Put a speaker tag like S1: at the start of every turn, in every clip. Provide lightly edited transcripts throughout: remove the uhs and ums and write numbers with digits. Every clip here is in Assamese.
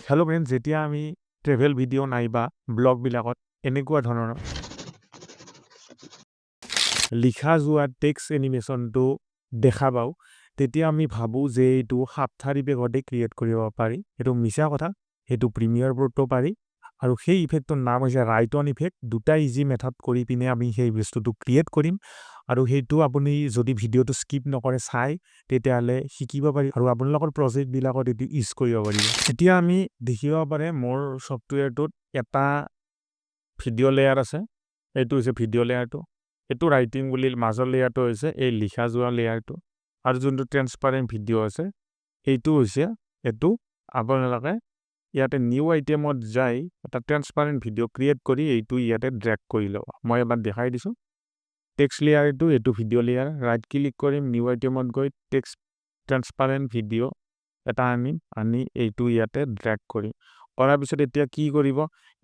S1: হেল্ল' ফ্ৰেণ্ডছ, যেতিয়া আমি ট্ৰেভেল ভিডিঅ' নাইবা ব্লগবিলাকত এনেকুৱা ধৰণৰ লিখা যোৱা টেক্সট এনিমেশ্যনটো দেখা পাওঁ, তেতিয়া আমি ভাবোঁ যে এইটো সাপ্তাহিক বেগতে ক্ৰিয়েট কৰিব পাৰি। এইটো মিছা কথা, সেইটো প্ৰিমিয়াৰ প্ৰ'তো পাৰি। আৰু সেই ইফেক্টৰ নাম হৈছে ৰাইট অন ইফেক্ট। দুটা ইজি মেথড কৰি পিনে আমি সেই বস্তুটো ক্ৰিয়েট কৰিম। আৰু সেইটো আপুনি যদি ভিডিঅ'টো স্কিপ নকৰে চাই, তেতিয়াহ'লে শিকিব পাৰি আৰু আপোনালোকৰ প্ৰজেক্টবিলাকত এইটো ইউজ কৰিব পাৰিব। এতিয়া আমি দেখিব পাৰে মোৰ ছফ্টৱেৰটোত এটা ভিডিঅ' লেয়াৰ আছে। এইটো হৈছে ভিডিঅ' লেয়াৰটো। এইটো ৰাইটিং বুলি মাজৰ লেয়াৰটো হৈছে এই লিখা যোৱা লেয়াৰটো। আৰু যোনটো ট্ৰেন্সপাৰেণ্ট ভিডিঅ' আছে, এইটো হৈছে এইটো আপোনালোকে ইয়াতে নিউ আইটেমত যাই এটা ট্ৰেন্সপাৰেণ্ট ভিডিঅ' ক্ৰিয়েট কৰি এইটো ইয়াতে ড্ৰেগ কৰি ল'ব। মই এবাৰ দেখাই দিছোঁ। টেক্সট লেয়াৰ এইটো ভিডিঅ' লেয়াৰ। ৰাইট ক্লিক কৰিম, নিউ আইটেমত গৈ টেক্সট ট্ৰেন্সপাৰেণ্ট ভিডিঅ' এটা আনি এইটো ইয়াতে ড্ৰেগ কৰিম। কৰাৰ পিছত এতিয়া কি কৰিব,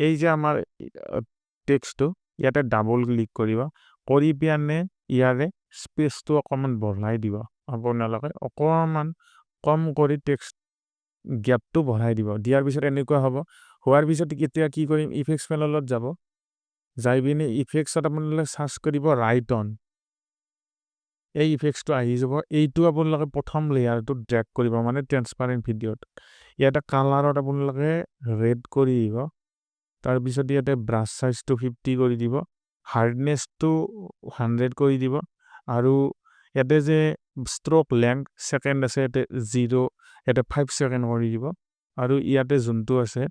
S1: এই যে আমাৰ টেক্সটটো ইয়াতে ডাবল ক্লিক কৰিব। কৰি পিনে ইয়াৰে স্পেচটো অকণমান বঢ়াই দিব। আপোনালোকে অকণমান কম কৰি টেক্সট গেপটো বঢ়াই দিব। দিয়াৰ পিছত এনেকুৱা হ'ব। হোৱাৰ পিছত এতিয়া কি কৰিম, ইফেক্টছ পেনেলত যাব। যাই পিনে ইফেক্টছত আপোনালোকে চাৰ্চ কৰিব ৰাইট অন। এই ইফেক্টছটো আহি যাব। এইটো আপোনালোকে প্ৰথম লেয়াৰটো ড্ৰেগ কৰিব, মানে ট্ৰেন্সপাৰেণ্ট ভিডিঅ'ত। ইয়াতে কালাৰত আপোনালোকে ৰেড কৰি দিব। তাৰপিছত ইয়াতে ব্ৰাছ চাইজটো 50 কৰি দিব, হাৰ্ডনেছটো 100 কৰি দিব। আৰু ইয়াতে যে ষ্ট্ৰক লেংথ ছেকেণ্ড আছে, ইয়াতে 0, ইয়াতে 5 ছেকেণ্ড কৰি দিব। আৰু ইয়াতে যোনটো আছে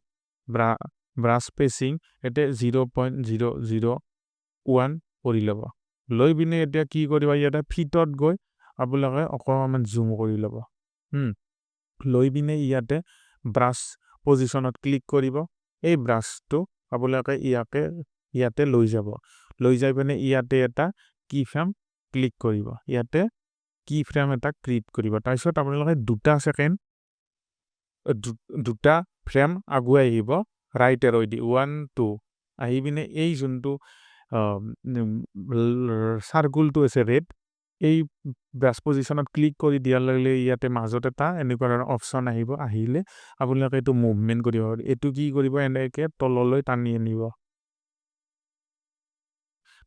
S1: ব্ৰাছ স্পেচিং, ইয়াতে 0.001 কৰি ল'ব। লৈ পিনে এতিয়া কি কৰিব, ইয়াতে ফিটত গৈ আপোনালোকে অকণমান জুম কৰি ল'ব। লৈ পিনে ইয়াতে ব্ৰাছ পজিশ্যনত ক্লিক কৰিব। এই ব্ৰাছটো আপোনালোকে ইয়াতে লৈ যাব। লৈ যাই পিনে ইয়াতে এটা কি ফ্ৰেম ক্লিক কৰিব। ইয়াতে কি ফ্ৰেম এটা ক্ৰিয়েট কৰিব। তাৰপিছত আপোনালোকে দুটা ফ্ৰেম আগুৱাই আহিব, ৰাইট এৰ' দি 1 2 আহি পিনে এই যোনটো চাৰ্কুলটো আছে ৰেড, এই ব্ৰাছ পজিশ্যনত ক্লিক কৰি দিয়াৰ লগে লগে ইয়াতে মাজত এটা এনেকুৱা ধৰণৰ অপশ্যন আহিব। আহিলে আপোনালোকে এইটো মুভমেণ্ট কৰিব পাৰি। এইটো কি কৰিব, এনেকৈ তললৈ টানি আনিব।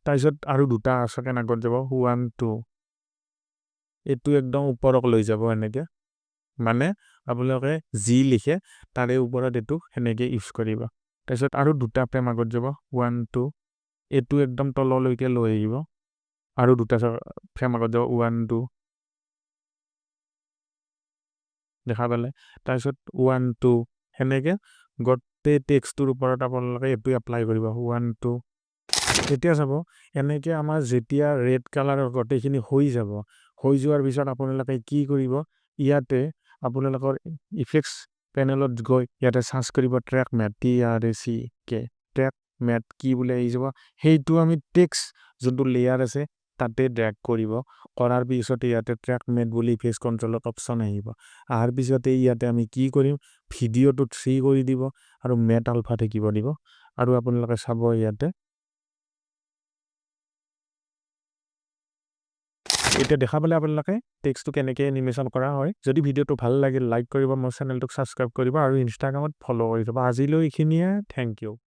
S1: তাৰপিছত আৰু দুটা ছেকেণ্ড আগত যাব, 1 2, এইটো একদম ওপৰক লৈ যাব এনেকৈ। মানে আপোনালোকে যি লিখে তাৰে ওপৰত এইটো সেনেকৈ ইউজ কৰিব। তাৰপিছত আৰু দুটা ফ্ৰেম আগত যাব, 1 2, এইটো একদম তললৈকে লৈ আহিব। আৰু দুটা ফ্ৰেম আগত যাব, 1 2, দেখা পালে। তাৰপিছত 1 2 সেনেকৈ গোটেই টেক্সটোৰ ওপৰত আপোনালোকে এইটো এপ্লাই কৰিব, 1 2। এতিয়া চাব, এনেকৈ আমাৰ যেতিয়া ৰেড কালাৰৰ গোটেইখিনি হৈ যাব, হৈ যোৱাৰ পিছত আপোনালোকে কি কৰিব, ইয়াতে আপোনালোকৰ ইফেক্টছ পেনেলত গৈ ইয়াতে চাৰ্চ কৰিব track mate, TRACK, track mate কি বুলি আহি যাব। সেইটো আমি টেক্সট যোনটো লেয়াৰ আছে তাতে ড্ৰেগ কৰিব। কৰাৰ পিছতে ইয়াতে ট্ৰেক মেট বুলি ইফেক্টছ কণ্ট্ৰলত অপশ্যন আহিব। অহাৰ পিছতে ইয়াতে আমি কি কৰিম, ভিডিঅ'টো 3 কৰি দিব আৰু মেট আলফা থাকিব দিব। আৰু আপোনালোকে চাব ইয়াতে এতিয়া দেখা পালে আপোনালোকে টেক্সটটো কেনেকৈ এনিমেশ্যন কৰা হয়। যদি ভিডিঅ'টো ভাল লাগিল, লাইক কৰিব, মোৰ চেনেলটোক ছাবস্ক্ৰাইব কৰিব আৰু ইনষ্টাগ্ৰামত ফ'ল' কৰি দিব। আজিলৈ এইখিনিয়ে, থেংক ইউ।